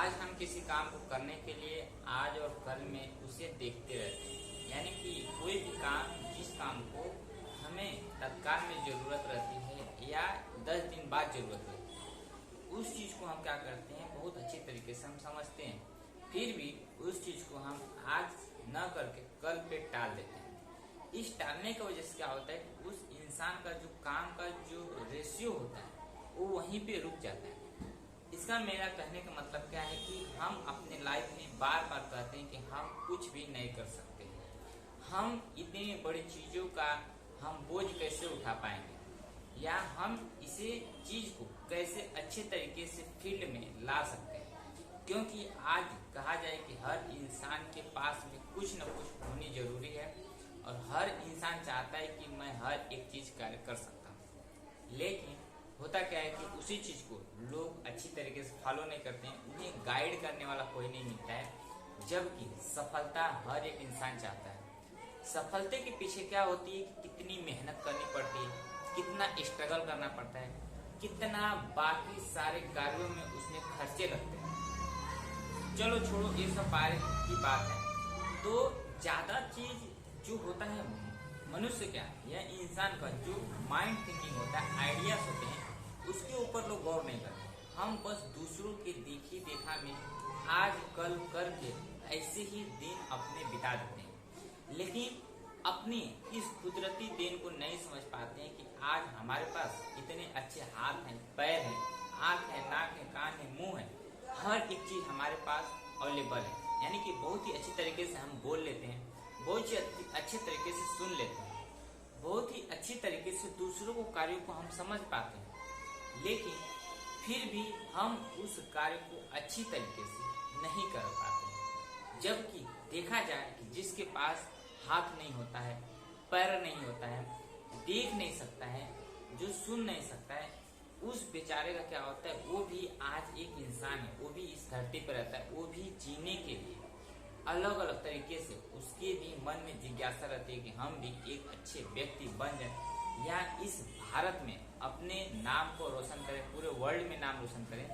आज हम किसी काम को करने के लिए आज और कल में उसे देखते रहते हैं, यानी कि कोई भी काम, जिस काम को हमें तत्काल में ज़रूरत रहती है या 10 दिन बाद ज़रूरत रहती है, उस चीज़ को हम क्या करते हैं, बहुत अच्छी तरीके से हम समझते हैं, फिर भी उस चीज़ को हम आज न करके कल पे टाल देते हैं। इस टालने की वजह से क्या होता है, उस इंसान का जो काम का जो रेशियो होता है वो वहीं पे रुक जाता है। इसका मेरा कहने का मतलब क्या है कि हम अपने लाइफ में बार बार कहते हैं कि हम कुछ भी नहीं कर सकते, हम इतनी बड़ी चीज़ों का हम बोझ कैसे उठा पाएंगे, या हम इसे चीज़ को कैसे अच्छे तरीके से फील्ड में ला सकते हैं। क्योंकि आज कहा जाए कि हर इंसान के पास में कुछ न कुछ होनी जरूरी है और हर इंसान चाहता है कि मैं हर एक चीज़ कार्य कर सकता हूँ, लेकिन होता क्या है कि उसी चीज़ को लोग अच्छी तरीके से फॉलो नहीं करते हैं, उन्हें गाइड करने वाला कोई नहीं मिलता है। जबकि सफलता हर एक इंसान चाहता है। सफलता के पीछे क्या होती है कि कितनी मेहनत करनी पड़ती है, कितना स्ट्रगल करना पड़ता है, कितना बाकी सारे कार्यों में उसमें खर्चे लगते हैं। चलो छोड़ो, ये सब बारे की बात है। तो ज़्यादा चीज़ जो होता है मनुष्य क्या या इंसान का जो माइंड थिंकिंग होता है, आइडियाज होते हैं, उसके ऊपर लोग गौर नहीं करते। हम बस दूसरों के देखी देखा में आज कल करके ऐसे ही दिन अपने बिता देते हैं, लेकिन अपनी इस कुदरती देन को नहीं समझ पाते हैं कि आज हमारे पास इतने अच्छे हाथ हैं, पैर हैं, आँख है, नाक है, कान है, मुंह है, हर एक चीज़ हमारे पास अवेलेबल है। यानी कि बहुत ही अच्छी तरीके से हम बोल लेते हैं, बहुत ही अच्छे तरीके से सुन लेते हैं, बहुत ही अच्छी तरीके से दूसरों को कार्यों को हम समझ पाते हैं, लेकिन फिर भी हम उस कार्य को अच्छी तरीके से नहीं कर पाते। जबकि देखा जाए कि जिसके पास हाथ नहीं होता है, पैर नहीं होता है, देख नहीं सकता है, जो सुन नहीं सकता है, उस बेचारे का क्या होता है, वो भी आज एक इंसान है, वो भी इस धरती पर रहता है, वो भी जीने के लिए अलग अलग तरीके से उसके भी मन में जिज्ञासा रहती है कि हम भी एक अच्छे व्यक्ति बन जाए या इस भारत में अपने नाम को रोशन करें, पूरे वर्ल्ड में नाम रोशन करें,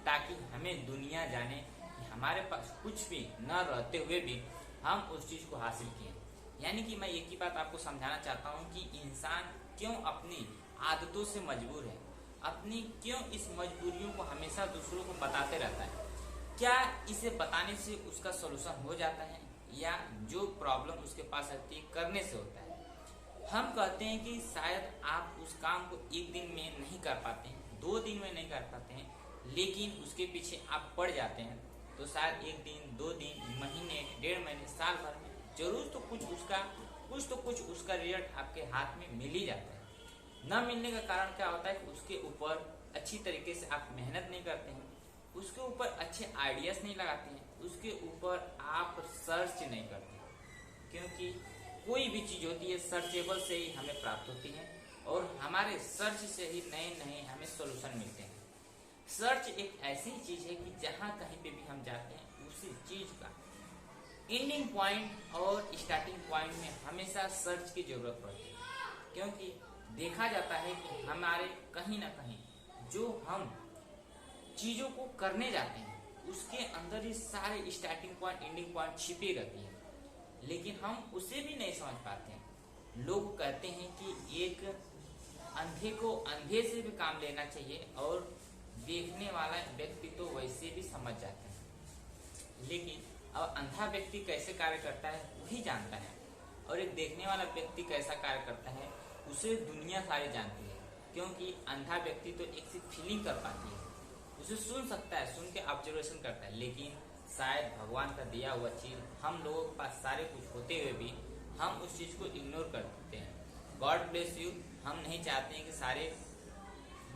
ताकि हमें दुनिया जाने कि हमारे पास कुछ भी न रहते हुए भी हम उस चीज़ को हासिल किए। यानी कि मैं एक ही बात आपको समझाना चाहता हूँ कि इंसान क्यों अपनी आदतों से मजबूर है, अपनी क्यों इस मजबूरियों को हमेशा दूसरों को बताते रहता है। क्या इसे बताने से उसका सोल्यूशन हो जाता है, या जो प्रॉब्लम उसके पास रहती है करने से होता है। हम कहते हैं कि शायद आप उस काम को एक दिन में नहीं कर पाते हैं, 2 दिन में नहीं कर पाते हैं, लेकिन उसके पीछे आप पड़ जाते हैं तो शायद 1 दिन, 2 दिन, महीने, 1.5 महीने, साल भर में जरूर तो कुछ उसका रिजल्ट आपके हाथ में मिल ही जाता है। न मिलने का कारण क्या होता है कि उसके ऊपर अच्छी तरीके से आप मेहनत नहीं करते हैं, उसके ऊपर अच्छे आइडियाज नहीं लगाते हैं, उसके ऊपर आप सर्च नहीं करते, क्योंकि कोई भी चीज़ होती है सर्चेबल से ही हमें प्राप्त होती है और हमारे सर्च से ही नए नए हमें सॉल्यूशन मिलते हैं। सर्च एक ऐसी चीज़ है कि जहाँ कहीं पे भी हम जाते हैं, उसी चीज़ का एंडिंग पॉइंट और स्टार्टिंग पॉइंट में हमेशा सर्च की जरूरत पड़ती है। क्योंकि देखा जाता है कि हमारे कहीं ना कहीं जो हम चीज़ों को करने जाते हैं उसके अंदर ही सारे स्टार्टिंग पॉइंट, एंडिंग पॉइंट छिपी रहती है, लेकिन हम उसे भी नहीं समझ पाते हैं। लोग कहते हैं कि एक अंधे को अंधे से भी काम लेना चाहिए और देखने वाला व्यक्ति तो वैसे भी समझ जाता है, लेकिन अब अंधा व्यक्ति कैसे कार्य करता है वही जानता है, और एक देखने वाला व्यक्ति कैसा कार्य करता है उसे दुनिया सारी जानती है। क्योंकि अंधा व्यक्ति तो एक सी फीलिंग कर पाती है, उसे सुन सकता है, सुन के ऑब्जर्वेशन करता है, लेकिन शायद भगवान का दिया हुआ चीज़ हम लोगों के पास सारे कुछ होते हुए भी हम उस चीज़ को इग्नोर कर देते हैं। God bless you. हम नहीं चाहते हैं कि सारे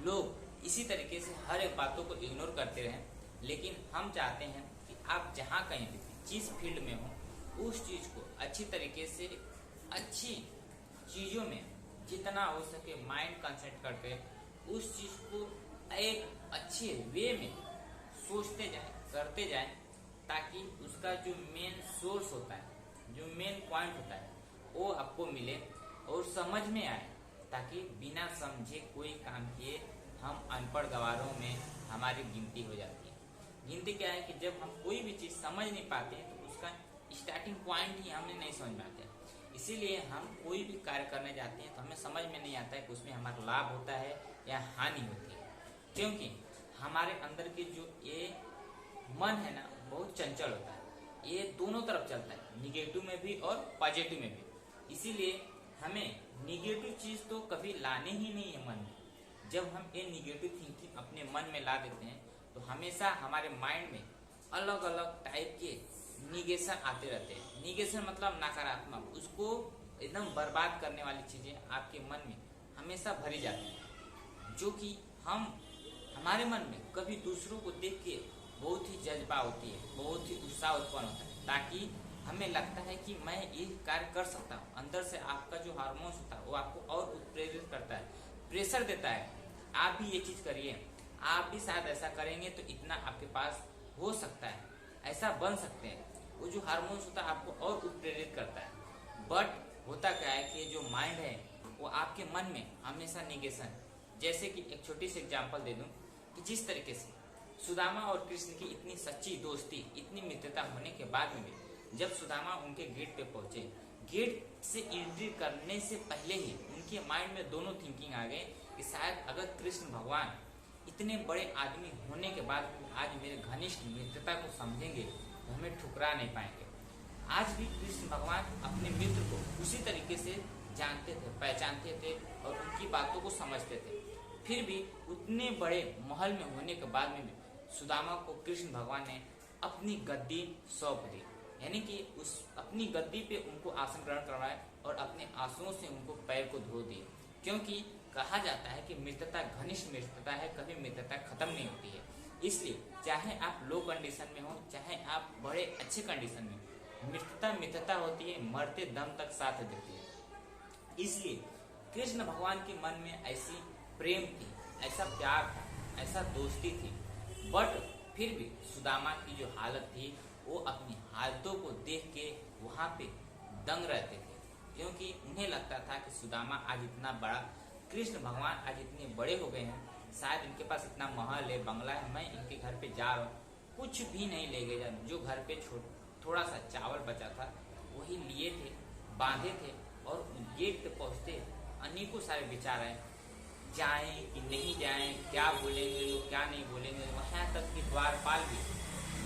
लोग इसी तरीके से हर एक बातों को इग्नोर करते रहें, लेकिन हम चाहते हैं कि आप जहाँ कहीं भी जिस फील्ड में हो उस चीज़ को अच्छी तरीके से अच्छी चीज़ों में जितना हो सके माइंड कंसंट्रेट करके उस चीज़ को एक अच्छे वे में सोचते जाएं, करते जाएं, ताकि उसका जो मेन सोर्स होता है, जो मेन पॉइंट होता है, वो आपको मिले और समझ में आए, ताकि बिना समझे कोई काम किए हम अनपढ़ गवारों में हमारी गिनती हो जाती है। गिनती क्या है कि जब हम कोई भी चीज समझ नहीं पाते हैं तो उसका स्टार्टिंग पॉइंट ही हमें नहीं समझ में आता है। इसीलिए हम कोई भी कार्य करने जाते हैं तो हमें समझ में नहीं आता है कि उसमें हमारा लाभ होता है या हानि होती है, क्योंकि हमारे अंदर की जो ये मन है ना बहुत चंचल होता है, ये दोनों तरफ चलता है, निगेटिव में भी और पॉजिटिव में भी। इसीलिए हमें निगेटिव चीज तो कभी लाने ही नहीं है मन में। जब हम ये निगेटिव थिंकिंग अपने मन में ला देते हैं तो हमेशा हमारे माइंड में अलग अलग टाइप के निगेशन आते रहते हैं। निगेशन मतलब नकारात्मक, उसको एकदम बर्बाद करने वाली चीजें आपके मन में हमेशा भरी जाती हैं, जो कि हमारे मन में कभी दूसरों को देख के बहुत ही जज्बा होती है, बहुत ही उत्साह उत्पन्न होता है, ताकि हमें लगता है कि मैं ये कार्य कर सकता हूँ। अंदर से आपका जो हार्मोन्स होता है वो आपको और उत्प्रेरित करता है, प्रेशर देता है, आप भी ये चीज करिए, आप भी शायद ऐसा करेंगे तो इतना आपके पास हो सकता है, ऐसा बन सकते हैं। वो जो हार्मोन्स होता है आपको और उत्प्रेरित करता है। बट होता क्या है कि जो माइंड है वो आपके मन में हमेशा निगेशन, जैसे कि एक छोटी सी एग्जांपल दे दूं कि जिस तरीके से सुदामा और कृष्ण की इतनी सच्ची दोस्ती, इतनी मित्रता होने के बाद में भी जब सुदामा उनके गेट पे पहुंचे, गेट से एंट्री करने से पहले ही उनके माइंड में दोनों थिंकिंग आ गए कि शायद अगर कृष्ण भगवान इतने बड़े आदमी होने के बाद आज मेरे घनिष्ठ मित्रता को समझेंगे तो हमें ठुकरा नहीं पाएंगे। आज भी कृष्ण भगवान अपने मित्र को उसी तरीके से जानते थे, पहचानते थे और उनकी बातों को समझते थे। फिर भी उतने बड़े महल में होने के बाद में भी सुदामा को कृष्ण भगवान ने अपनी गद्दी सौंप दी, यानी कि उस अपनी गद्दी पे उनको आसन ग्रहण करवाए और अपने आंसुओं से उनको पैर को धो दिए। क्योंकि कहा जाता है कि मित्रता घनिष्ठ मित्रता है, कभी मित्रता खत्म नहीं होती है। इसलिए चाहे आप लो कंडीशन में हो, चाहे आप बड़े अच्छे कंडीशन में, मित्रता मित्रता होती है, मरते दम तक साथ देती है। इसलिए कृष्ण भगवान के मन में ऐसी प्रेम थी, ऐसा प्यार था, ऐसा दोस्ती थी। बट फिर भी सुदामा की जो हालत थी वो अपनी हालतों को देख के वहां पे दंग रहते थे, क्योंकि उन्हें लगता था कि सुदामा आज इतना बड़ा, कृष्ण भगवान आज इतने बड़े हो गए हैं, शायद इनके पास इतना महल है, बंगला है, मैं इनके घर पे जा रहा हूँ, कुछ भी नहीं ले गया। जो घर पे थोड़ा सा चावल बचा था वही लिए थे, बांधे थे, और गेट पे पहुंचते अनेकों सारे विचार आए, जाएं कि नहीं जाएं, क्या बोलेंगे लोग, क्या नहीं बोलेंगे। वहां तक कि द्वारपाल भी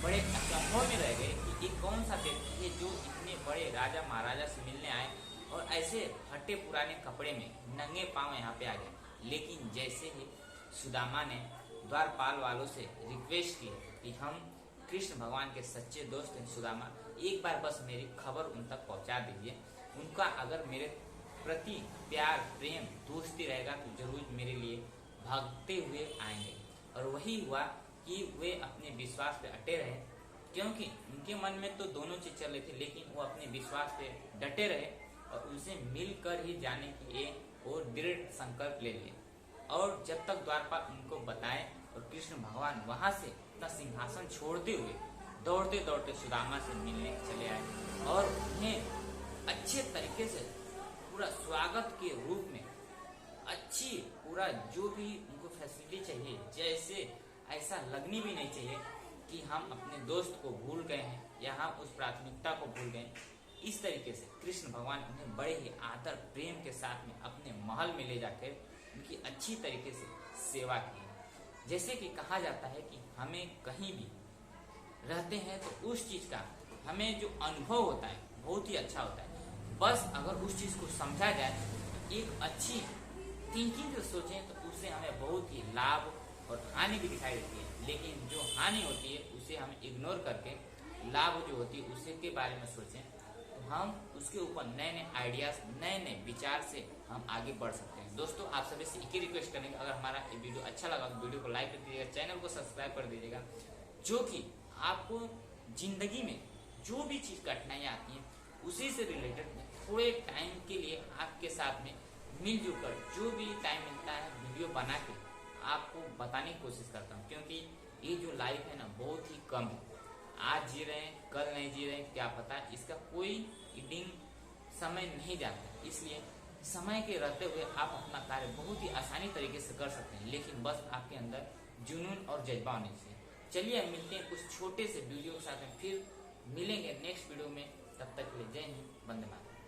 बड़े अचंभव में रह गए कि ये कौन सा व्यक्ति है जो इतने बड़े राजा महाराजा से मिलने आए और ऐसे हट्टे पुराने कपड़े में नंगे पांव यहाँ पे आ गए। लेकिन जैसे ही सुदामा ने द्वारपाल वालों से रिक्वेस्ट की कि हम कृष्ण भगवान के सच्चे दोस्त हैं सुदामा, एक बार बस मेरी खबर उन तक पहुंचा दीजिए, उनका अगर मेरे प्रति प्यार प्रेम दोस्ती रहेगा तो जरूर मेरे लिए भागते हुए आएंगे। और वही हुआ कि वे अपने विश्वास पे अटे रहे, क्योंकि उनके मन में तो दोनों चीज चल रही थी, लेकिन वो अपने विश्वास पे डटे रहे और उनसे मिलकर ही जाने की एक और दृढ़ संकल्प ले लिए। और जब तक द्वारपाल उनको बताए और कृष्ण भगवान वहां से अपना सिंहासन छोड़ते हुए दौड़ते दौड़ते सुदामा से मिलने चले आए और उन्हें अच्छे तरीके से पूरा स्वागत के रूप में अच्छी पूरा जो भी उनको फैसिलिटी चाहिए, जैसे ऐसा लगनी भी नहीं चाहिए कि हम अपने दोस्त को भूल गए हैं या हम उस प्राथमिकता को भूल गए। इस तरीके से कृष्ण भगवान उन्हें बड़े ही आदर प्रेम के साथ में अपने महल में ले जाकर उनकी अच्छी तरीके से सेवा की। जैसे कि कहा जाता है कि हमें कहीं भी रहते हैं तो उस चीज का हमें जो अनुभव होता है बहुत ही अच्छा होता है, बस अगर उस चीज को समझा जाए, एक अच्छी थिंकिंग से सोचें तो उससे हमें बहुत ही लाभ और हानि भी दिखाई देती है। लेकिन जो हानि होती है उसे हम इग्नोर करके लाभ जो होती है उसी के बारे में सोचें तो हम उसके ऊपर नए नए आइडियाज, नए नए विचार से हम आगे बढ़ सकते हैं। दोस्तों, आप सभी से एक ही रिक्वेस्ट करेंगे, अगर हमारा ये वीडियो अच्छा लगा तो वीडियो को लाइक कर दीजिएगा, चैनल को सब्सक्राइब कर दीजिएगा, जो कि आपको जिंदगी में जो भी चीज कठिनाइयाँ आती हैं उसी से रिलेटेड थोड़े टाइम के लिए आपके साथ में मिलजुल कर जो भी टाइम मिलता है वीडियो बना के आपको बताने की कोशिश करता हूँ। क्योंकि ये जो लाइफ है ना बहुत ही कम है, आज जी रहे हैं कल नहीं जी रहे हैं, क्या पता, इसका कोई दिन समय नहीं जाता। इसलिए समय के रहते हुए आप अपना कार्य बहुत ही आसानी तरीके से कर सकते हैं, लेकिन बस आपके अंदर जुनून और जज्बा होने चाहिए। चलिए हम मिलते हैं कुछ छोटे से वीडियो के साथ में, फिर मिलेंगे नेक्स्ट वीडियो में। तब तक के लिए जय हिंद, वंदे मातरम।